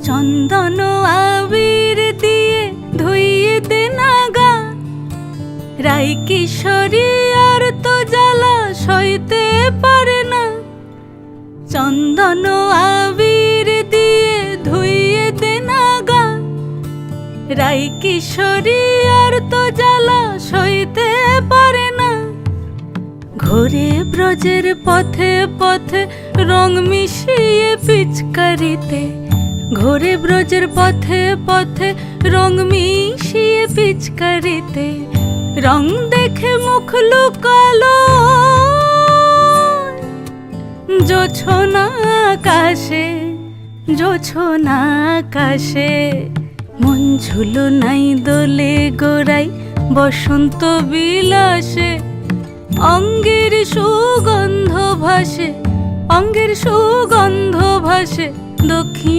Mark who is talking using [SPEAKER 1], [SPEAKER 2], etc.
[SPEAKER 1] চন্দন আবির দিয়ে ধুইয়ে দে না গা, রাই কিশোরী আর তো জ্বালা সইতে পারে না। চন্দন আবির দিয়ে ধুইয়ে দে না গা, রাই কিশোরী আর তো জ্বালা সইতে পারে না। ঘোরে ব্রজের পথে পথে রং মিশিয়ে পিচকারিতে, ঘোরে ব্রজের পথে পথে রং মিশিয়ে পিচকারিতে, রং দেখে মুখ লুকালো জোছনা আকাশে, জোছনা আকাশে। মন ঝুলো নাই দোলে গোড়াই বসন্ত বিলাসে, অঙ্গের সুগন্ধ ভাসে, অঙ্গের সুগন্ধ ভাসে দক্ষিণ